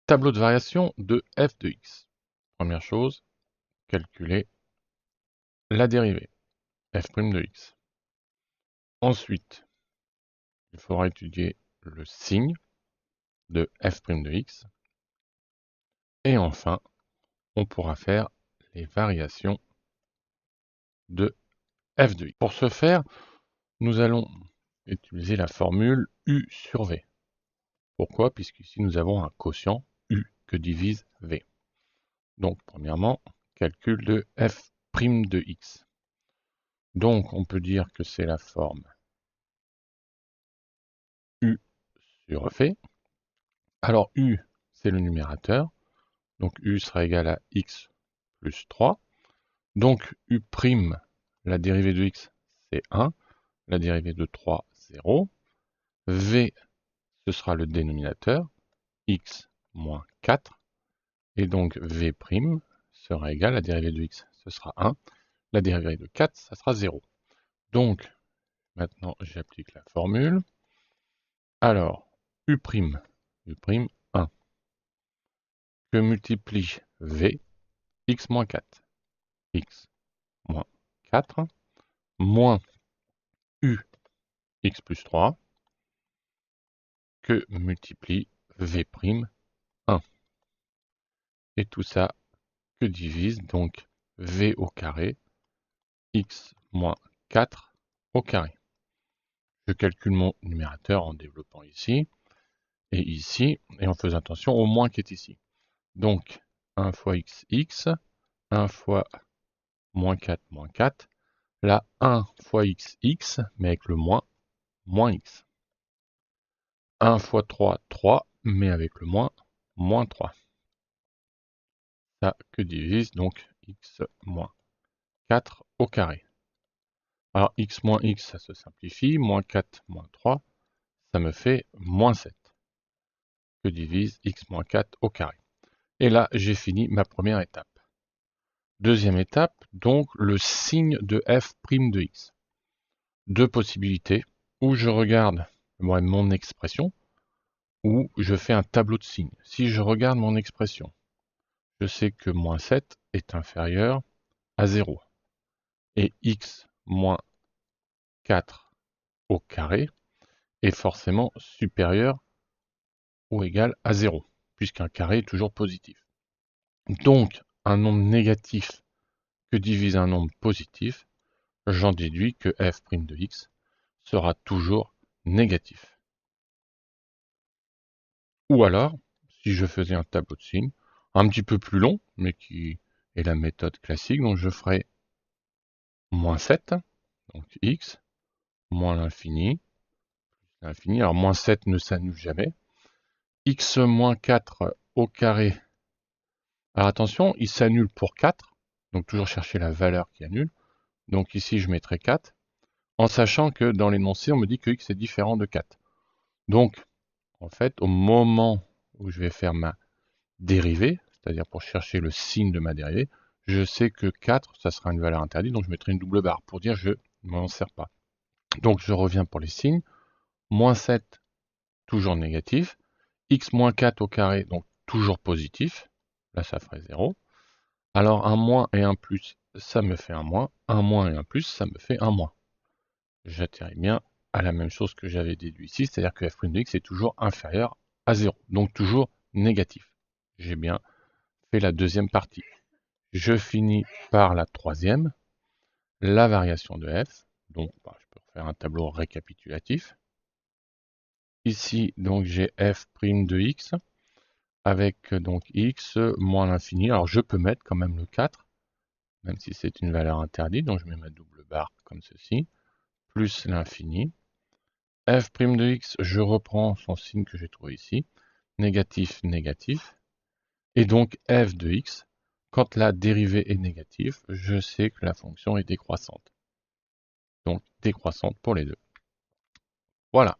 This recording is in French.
Tableau de variation de f de x. Première chose, calculer la dérivée, f' de x. Ensuite, il faudra étudier le signe de f' de x. Et enfin, on pourra faire les variations de f de x. Pour ce faire, nous allons utiliser la formule u sur v. Pourquoi? Puisqu'ici nous avons un quotient u que divise v. Donc, premièrement, calcul de f' de x. Donc, on peut dire que c'est la forme u sur v. Alors, u, c'est le numérateur. Donc, u sera égal à x plus 3. Donc, u', la dérivée de x, c'est 1. La dérivée de 3, 0. v, ce sera le dénominateur, x moins 4. Et donc, v' sera égal à la dérivée de x, ce sera 1. La dérivée de 4, ça sera 0. Donc, maintenant, j'applique la formule. Alors, u', 1, que multiplie v, x moins 4. X moins 4, moins u, x plus 3, que multiplie v', 1. Et tout ça que divise donc v au carré, x moins 4 au carré. Je calcule mon numérateur en développant ici, et en faisant attention au moins qui est ici. Donc, 1 fois x, x, 1 fois moins 4, moins 4. Là, 1 fois x, x, mais avec le moins, moins x. 1 fois 3, 3, mais avec le moins, moins 3. Ça que divise donc x moins 4 au carré. Alors, x moins x, ça se simplifie. Moins 4, moins 3, ça me fait moins 7. Que divise x moins 4 au carré. Et là, j'ai fini ma première étape. Deuxième étape, donc le signe de f' de x. Deux possibilités, où je regarde mon expression, ou je fais un tableau de signes. Si je regarde mon expression, je sais que moins 7 est inférieur à 0. Et x moins 4 au carré est forcément supérieur ou égal à 0, puisqu'un carré est toujours positif. Donc, un nombre négatif que divise un nombre positif, j'en déduis que f' de x sera toujours négatif. Ou alors, si je faisais un tableau de signes, un petit peu plus long, mais qui est la méthode classique, donc je ferai moins 7, donc x, moins l'infini, alors moins 7 ne s'annule jamais, x moins 4 au carré, alors attention, il s'annule pour 4, donc toujours chercher la valeur qui annule, donc ici je mettrai 4, en sachant que dans l'énoncé on me dit que x est différent de 4. Donc, en fait, au moment où je vais faire ma dérivée, c'est-à-dire pour chercher le signe de ma dérivée, je sais que 4, ça sera une valeur interdite, donc je mettrai une double barre pour dire je ne m'en sers pas. Donc je reviens pour les signes. Moins 7, toujours négatif. X moins 4 au carré, donc toujours positif. Là, ça ferait 0. Alors un moins et un plus, ça me fait un moins. Un moins et un plus, ça me fait un moins. J'atterris bien à la même chose que j'avais déduit ici, c'est-à-dire que f' de x est toujours inférieur à 0, donc toujours négatif. J'ai bien fait la deuxième partie. Je finis par la troisième, la variation de f. Donc, je peux faire un tableau récapitulatif. Ici, donc j'ai f' de x avec donc x moins l'infini. Alors, je peux mettre quand même le 4, même si c'est une valeur interdite. Donc, je mets ma double barre comme ceci, plus l'infini. f' de x, je reprends son signe que j'ai trouvé ici, négatif, négatif. Et donc, f de x, quand la dérivée est négative, je sais que la fonction est décroissante. Donc, décroissante pour les deux. Voilà.